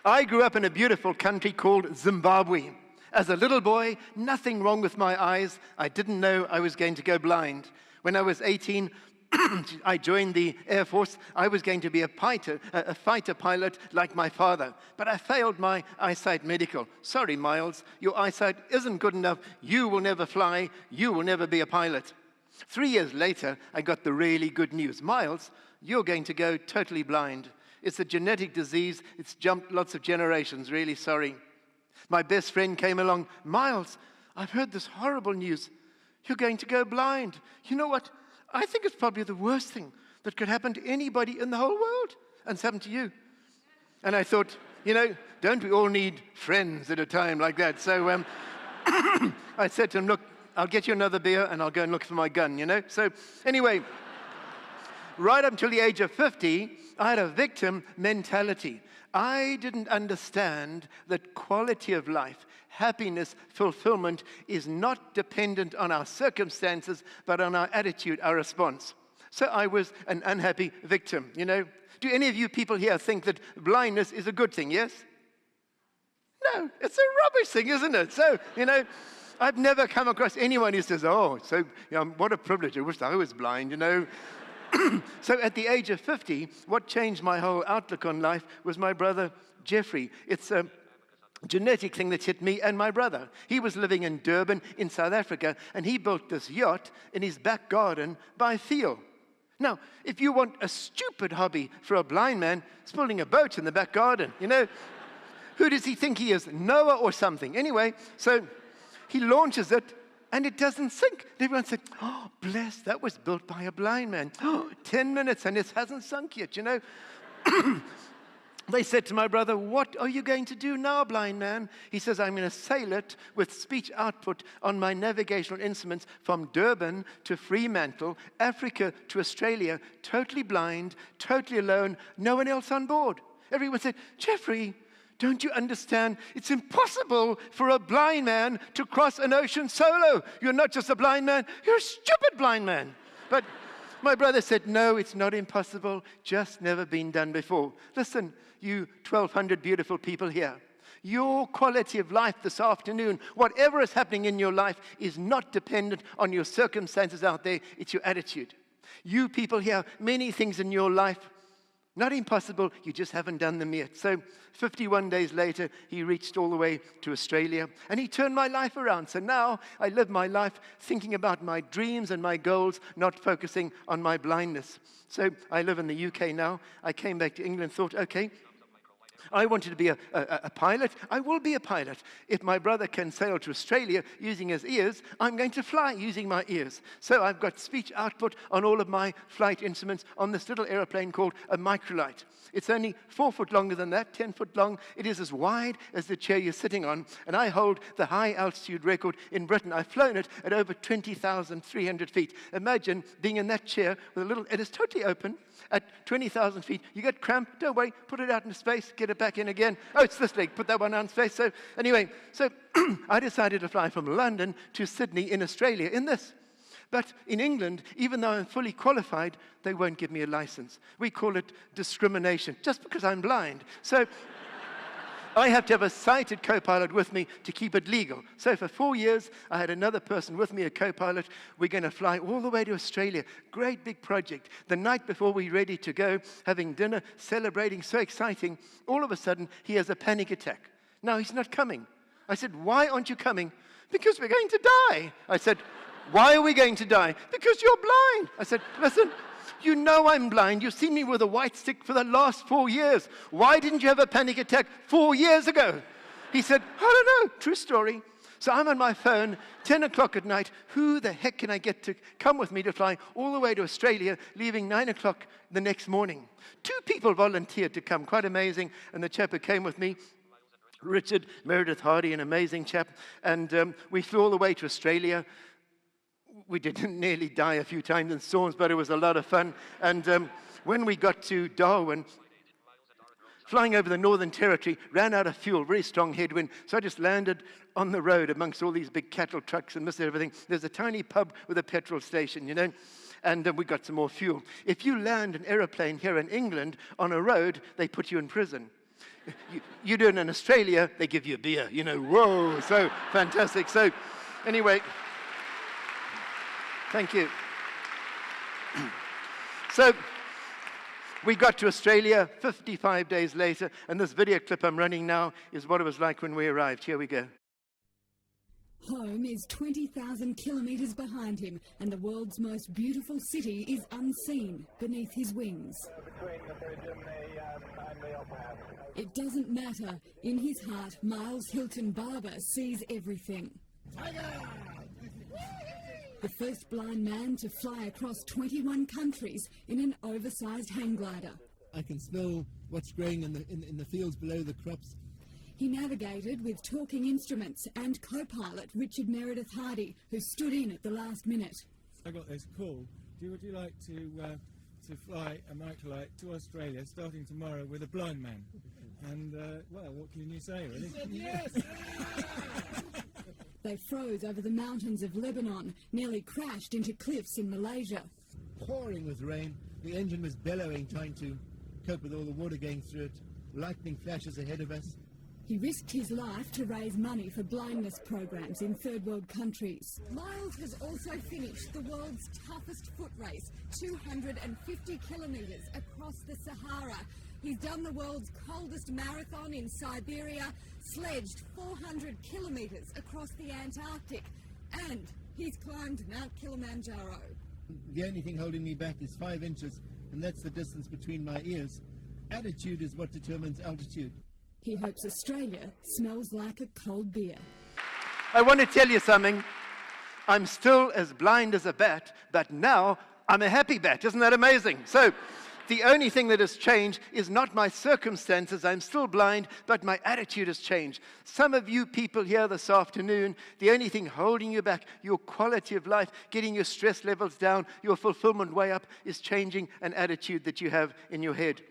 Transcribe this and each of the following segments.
I grew up in a beautiful country called Zimbabwe. As a little boy, nothing wrong with my eyes. I didn't know I was going to go blind. When I was 18, I joined the Air Force. I was going to be a fighter pilot like my father. But I failed my eyesight medical. Sorry, Miles, your eyesight isn't good enough. You will never fly. You will never be a pilot. 3 years later, I got the really good news. Miles, you're going to go totally blind. It's a genetic disease. It's jumped lots of generations. Really sorry. My best friend came along. Miles, I've heard this horrible news. You're going to go blind. You know what? I think it's probably the worst thing that could happen to anybody in the whole world. And it's happened to you. And I thought, don't we all need friends at a time like that? So I said to him, look, I'll get you another beer and I'll go and look for my gun, So anyway, right up until the age of 50, I had a victim mentality. I didn't understand that quality of life, happiness, fulfillment is not dependent on our circumstances, but on our attitude, our response. So I was an unhappy victim, Do any of you people here think that blindness is a good thing, yes? No, it's a rubbish thing, isn't it? So, I've never come across anyone who says, what a privilege, I wish I was blind, So at the age of 50, what changed my whole outlook on life was my brother, Jeffrey. It's a genetic thing that hit me and my brother. He was living in Durban in South Africa, and he built this yacht in his back garden by Theo. Now, if you want a stupid hobby for a blind man, it's building a boat in the back garden, Who does he think he is, Noah or something? Anyway, so he launches it, and it doesn't sink. Everyone said, oh, bless, that was built by a blind man. 10 minutes, and it hasn't sunk yet, They said to my brother, what are you going to do now, blind man? He says, I'm going to sail it with speech output on my navigational instruments from Durban to Fremantle, Africa to Australia, totally blind, totally alone, no one else on board. Everyone said, Jeffrey, don't you understand? It's impossible for a blind man to cross an ocean solo. You're not just a blind man, you're a stupid blind man. But my brother said, no, it's not impossible, just never been done before. Listen, you 1,200 beautiful people here, your quality of life this afternoon, whatever is happening in your life, is not dependent on your circumstances out there, it's your attitude. You people here, many things in your life, not impossible, you just haven't done them yet. So 51 days later, he reached all the way to Australia, and he turned my life around. So now I live my life thinking about my dreams and my goals, not focusing on my blindness. So I live in the UK now. I came back to England, thought, okay, I wanted to be a pilot. I will be a pilot. If my brother can sail to Australia using his ears, I'm going to fly using my ears. So I've got speech output on all of my flight instruments on this little airplane called a microlight. It's only 4 foot longer than that, 10 foot long. It is as wide as the chair you're sitting on, and I hold the high altitude record in Britain. I've flown it at over 20,300 feet. Imagine being in that chair with a little, it is totally open at 20,000 feet. You get cramped, don't worry, put it out into space, get it back in again. Oh, it's this leg, put that one out in space. So anyway, I decided to fly from London to Sydney in Australia in this. But in England, even though I'm fully qualified, they won't give me a license. We call it discrimination, just because I'm blind. So I have to have a sighted co-pilot with me to keep it legal. So for 4 years, I had another person with me, a co-pilot. We're going to fly all the way to Australia. Great big project. The night before we're ready to go, having dinner, celebrating, so exciting, all of a sudden, he has a panic attack. No, he's not coming. I said, why aren't you coming? Because we're going to die. I said, why are we going to die? Because you're blind. I said, listen, you know I'm blind. You've seen me with a white stick for the last 4 years. Why didn't you have a panic attack 4 years ago? He said, I don't know. True story. So I'm on my phone, 10 o'clock at night. Who the heck can I get to come with me to fly all the way to Australia, leaving 9 o'clock the next morning? 2 people volunteered to come. Quite amazing. And the chap who came with me, Richard Meredith Hardy, an amazing chap. And we flew all the way to Australia. We didn't nearly die a few times in storms, but it was a lot of fun. And when we got to Darwin, flying over the Northern Territory, ran out of fuel, very strong headwind. So I just landed on the road amongst all these big cattle trucks and missed everything. There's a tiny pub with a petrol station, and we got some more fuel. If you land an aeroplane here in England on a road, they put you in prison. You do it in Australia, they give you a beer. You know, whoa, so fantastic. So anyway, thank you. So we got to Australia 55 days later, and this video clip I'm running now is what it was like when we arrived. Here we go. Home is 20,000 kilometres behind him, and the world's most beautiful city is unseen beneath his wings. It doesn't matter. In his heart, Miles Hilton-Barber sees everything. The first blind man to fly across 21 countries in an oversized hang glider. I can smell what's growing in the fields below the crops. He navigated with talking instruments and co-pilot Richard Meredith Hardy, who stood in at the last minute. I got this call. Would you like to fly a microlight to Australia starting tomorrow with a blind man? And, well, what can you say, really? He said yes! They froze over the mountains of Lebanon, nearly crashed into cliffs in Malaysia. Pouring with rain, the engine was bellowing, trying to cope with all the water going through it. Lightning flashes ahead of us. He risked his life to raise money for blindness programs in third world countries. Miles has also finished the world's toughest foot race, 250 kilometres across the Sahara. He's done the world's coldest marathon in Siberia, sledged 400 kilometres across the Antarctic, and he's climbed Mount Kilimanjaro. The only thing holding me back is 5 inches, and that's the distance between my ears. Attitude is what determines altitude. He hopes Australia smells like a cold beer. I want to tell you something. I'm still as blind as a bat, but now I'm a happy bat. Isn't that amazing? So the only thing that has changed is not my circumstances. I'm still blind, but my attitude has changed. Some of you people here this afternoon, the only thing holding you back, your quality of life, getting your stress levels down, your fulfillment way up, is changing an attitude that you have in your head.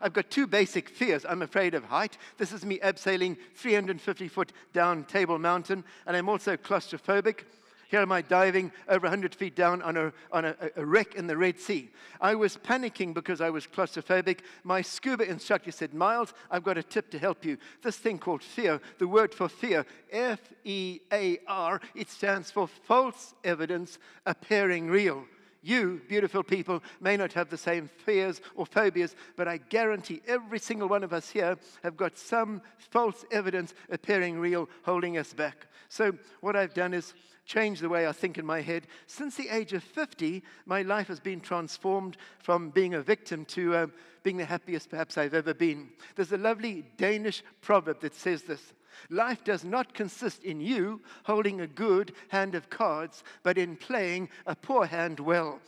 I've got 2 basic fears. I'm afraid of height. This is me abseiling 350 foot down Table Mountain, and I'm also claustrophobic. Here am I diving over 100 feet down on a wreck in the Red Sea. I was panicking because I was claustrophobic. My scuba instructor said, Miles, I've got a tip to help you. This thing called fear, the word for fear, F-E-A-R, it stands for false evidence appearing real. You, beautiful people, may not have the same fears or phobias, but I guarantee every single one of us here have got some false evidence appearing real holding us back. So what I've done is change the way I think in my head. Since the age of 50, my life has been transformed from being a victim to being the happiest perhaps I've ever been. There's a lovely Danish proverb that says this: life does not consist in you holding a good hand of cards, but in playing a poor hand well.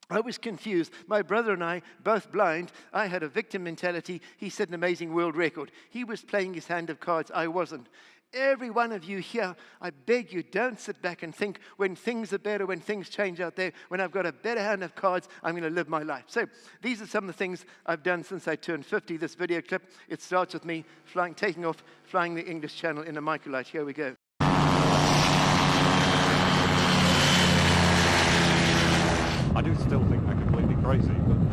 I was confused. My brother and I, both blind, I had a victim mentality. He set an amazing world record. He was playing his hand of cards. I wasn't. Every one of you here, I beg you, don't sit back and think when things are better, when things change out there, when I've got a better hand of cards, I'm going to live my life. So these are some of the things I've done since I turned 50. This video clip, it starts with me taking off, flying the English Channel in a microlight. Here we go. I do still think they're completely crazy, but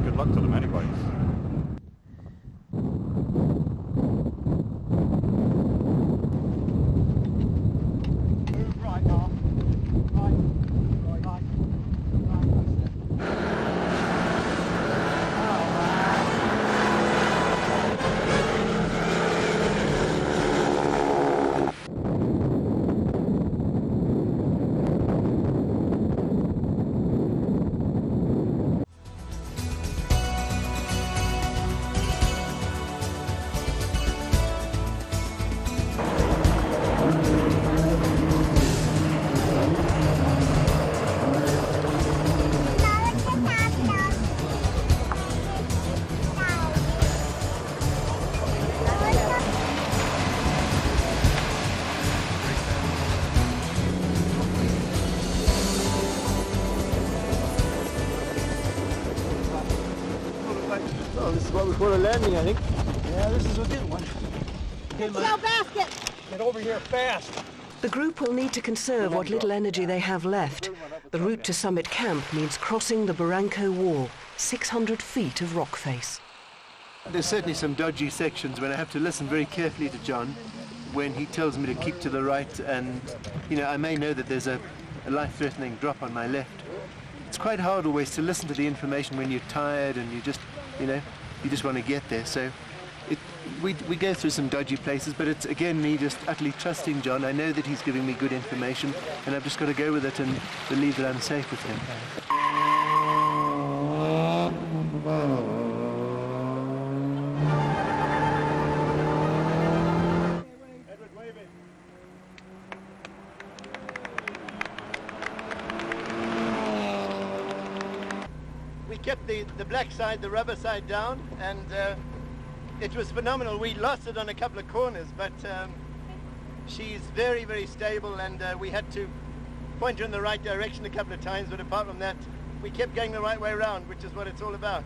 good luck to them anyways. This is what we call a landing, I think. Yeah, this is a good one. It's your basket. Get over here fast. The group will need to conserve what little energy they have left. The route to Summit Camp means crossing the Barranco Wall, 600 feet of rock face. There's certainly some dodgy sections when I have to listen very carefully to John when he tells me to keep to the right, and I may know that there's a life-threatening drop on my left. It's quite hard always to listen to the information when you're tired and you just want to get there. So we go through some dodgy places, but it's again me just utterly trusting John. I know that he's giving me good information, and I've just got to go with it and believe that I'm safe with him. We kept the black side, the rubber side down, and it was phenomenal. We lost it on a couple of corners, but she's very, very stable, and we had to point her in the right direction a couple of times, but apart from that, we kept going the right way around, which is what it's all about.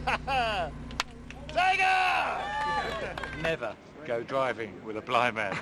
Ha ha! Tiger! Never go driving with a blind man.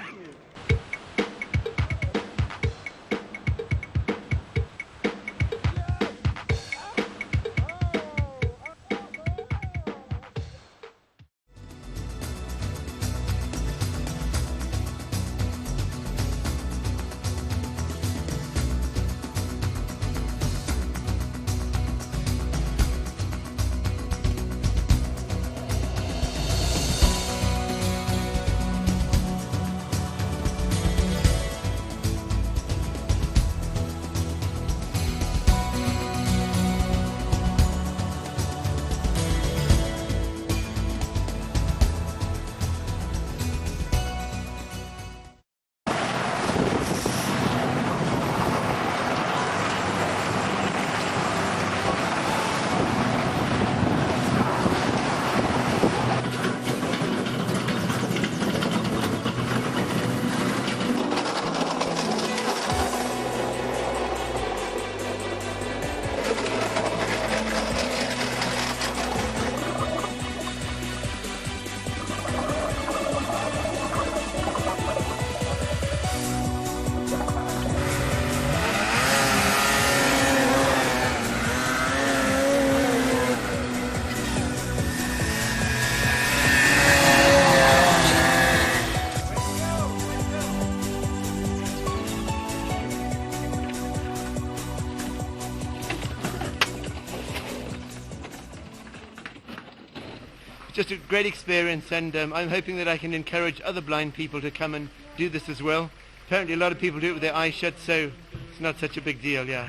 Just a great experience, and I'm hoping that I can encourage other blind people to come and do this as well. Apparently a lot of people do it with their eyes shut, so it's not such a big deal, yeah.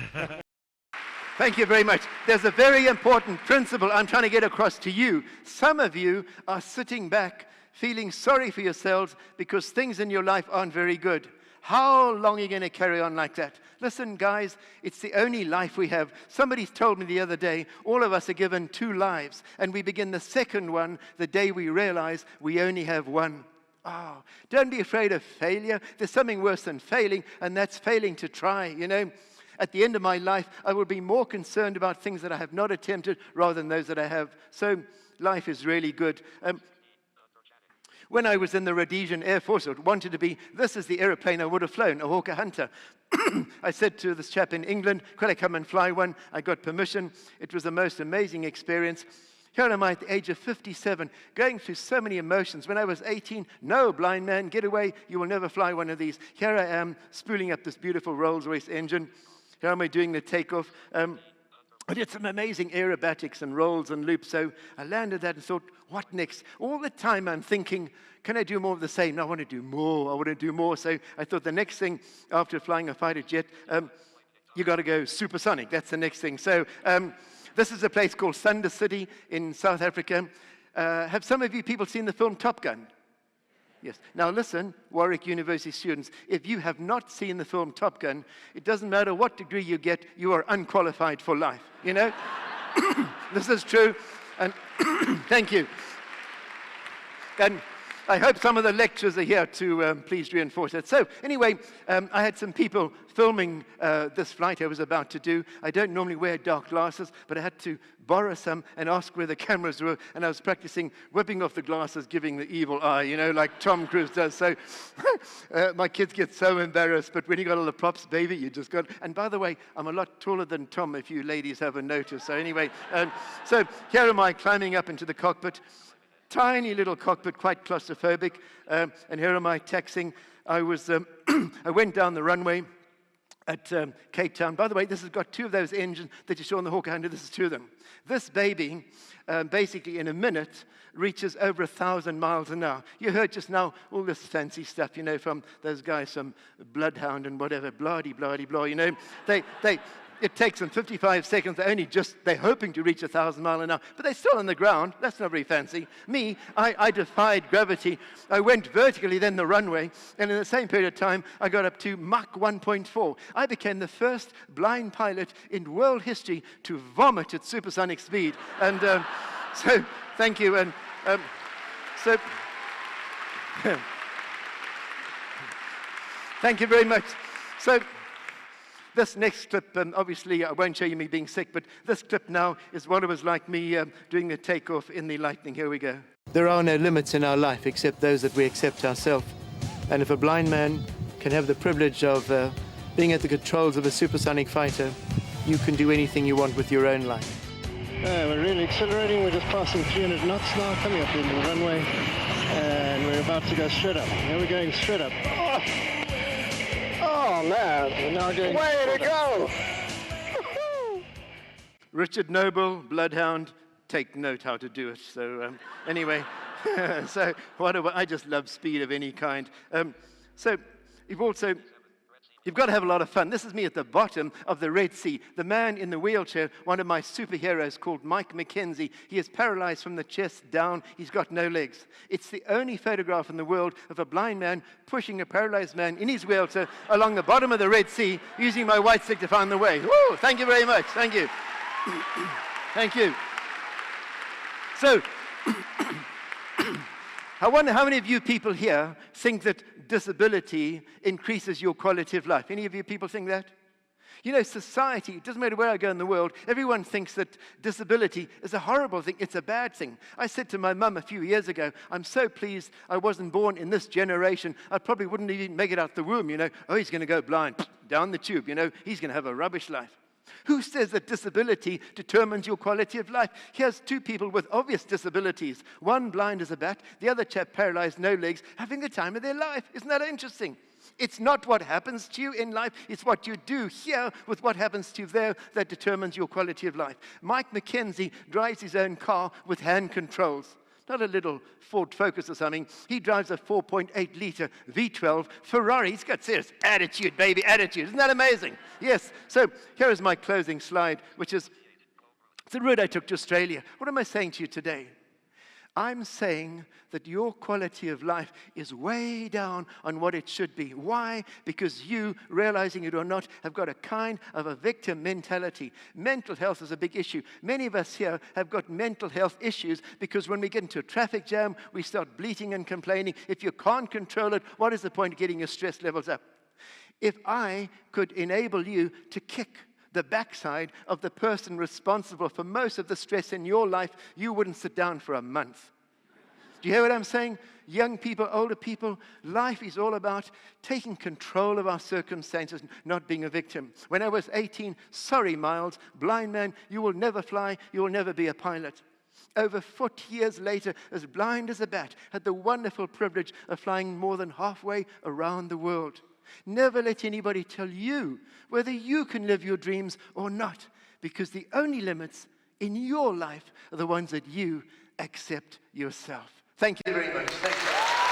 Thank you very much. There's a very important principle I'm trying to get across to you. Some of you are sitting back feeling sorry for yourselves because things in your life aren't very good. How long are you going to carry on like that? Listen, guys, it's the only life we have. Somebody told me the other day, all of us are given 2 lives, and we begin the second one the day we realize we only have one. Oh, don't be afraid of failure. There's something worse than failing, and that's failing to try, At the end of my life, I will be more concerned about things that I have not attempted rather than those that I have. So life is really good. When I was in the Rhodesian Air Force, I wanted to be, this is the aeroplane I would have flown, a Avoca Hunter. I said to this chap in England, could I come and fly one? I got permission. It was the most amazing experience. Here am I at the age of 57, going through so many emotions. When I was 18, no, blind man, get away. You will never fly one of these. Here I am, spooling up this beautiful Rolls-Royce engine. Here am I doing the takeoff. I did some amazing aerobatics and rolls and loops, so I landed that and thought, what next? All the time I'm thinking, can I do more of the same? No, I want to do more, So I thought the next thing after flying a fighter jet, you got to go supersonic. That's the next thing. So this is a place called Thunder City in South Africa. Have some of you people seen the film Top Gun? Yes. Now listen, Warwick University students, if you have not seen the film Top Gun, it doesn't matter what degree you get, you are unqualified for life, This is true, and thank you. And I hope some of the lecturers are here to please reinforce it. So anyway, I had some people filming this flight I was about to do. I don't normally wear dark glasses, but I had to borrow some and ask where the cameras were, and I was practicing whipping off the glasses, giving the evil eye, like Tom Cruise does. So my kids get so embarrassed, but when you got all the props, baby, you just got... And by the way, I'm a lot taller than Tom, if you ladies haven't noticed. So anyway, so here am I climbing up into the cockpit. tiny little cockpit, quite claustrophobic. And here am I taxiing. I went down the runway at Cape Town. By the way, this has got 2 of those engines that you saw on the Hawker Hunter. This is 2 of them. This baby, basically in a minute, reaches over 1,000 miles an hour. You heard just now all this fancy stuff, you know, from those guys, some bloodhound and whatever, blah-de-blah-de-blah, you know. It takes them 55 seconds. They're hoping to reach 1,000 miles an hour, but they're still on the ground. That's not very fancy. Me, I defied gravity. I went vertically, then the runway, and in the same period of time, I got up to Mach 1.4. I became the first blind pilot in world history to vomit at supersonic speed. And so, thank you. And so, thank you very much. So, this next clip, obviously I won't show you me being sick, but this clip now is what it was like me doing the takeoff in the Lightning. Here we go. There are no limits in our life except those that we accept ourselves. And if a blind man can have the privilege of being at the controls of a supersonic fighter, you can do anything you want with your own life. We're really accelerating. We're just passing 300 knots now, coming up into the runway, and we're about to go straight up. Now we're going straight up. Oh man, we're now going. Way to go! Richard Noble, Bloodhound, take note how to do it. So anyway, so I just love speed of any kind. So you've got to have a lot of fun. This is me at the bottom of the Red Sea. The man in the wheelchair, one of my superheroes called Mike McKenzie. He is paralyzed from the chest down. He's got no legs. It's the only photograph in the world of a blind man pushing a paralyzed man in his wheelchair along the bottom of the Red Sea using my white stick to find the way. Woo! Thank you very much. Thank you. Thank you. So, I wonder how many of you people here think that disability increases your quality of life. Any of you people think that? You know, society, it doesn't matter where I go in the world, everyone thinks that disability is a horrible thing. It's a bad thing. I said to my mum a few years ago, I'm so pleased I wasn't born in this generation. I probably wouldn't even make it out the womb, you know. Oh, he's going to go blind, down the tube, you know. He's going to have a rubbish life. Who says that disability determines your quality of life? Here's 2 people with obvious disabilities. One blind as a bat, the other chap paralyzed, no legs, having the time of their life. Isn't that interesting? It's not what happens to you in life, it's what you do here with what happens to you there that determines your quality of life. Mike McKenzie drives his own car with hand controls. Not a little Ford Focus or something. He drives a 4.8-liter V12 Ferrari. He's got serious attitude, baby, attitude. Isn't that amazing? Yes. So here is my closing slide, which is the route I took to Australia. What am I saying to you today? I'm saying that your quality of life is way down on what it should be. Why? Because you, realizing it or not, have got a kind of a victim mentality. Mental health is a big issue. Many of us here have got mental health issues because when we get into a traffic jam, we start bleating and complaining. If you can't control it, what is the point of getting your stress levels up? If I could enable you to kick the backside of the person responsible for most of the stress in your life, you wouldn't sit down for a month. Do you hear what I'm saying? Young people, older people, life is all about taking control of our circumstances, not being a victim. When I was 18, sorry, Miles, blind man, you will never fly, you will never be a pilot. Over 40 years later, as blind as a bat, had the wonderful privilege of flying more than halfway around the world. Never let anybody tell you whether you can live your dreams or not, because the only limits in your life are the ones that you accept yourself. Thank you very much. Thank you.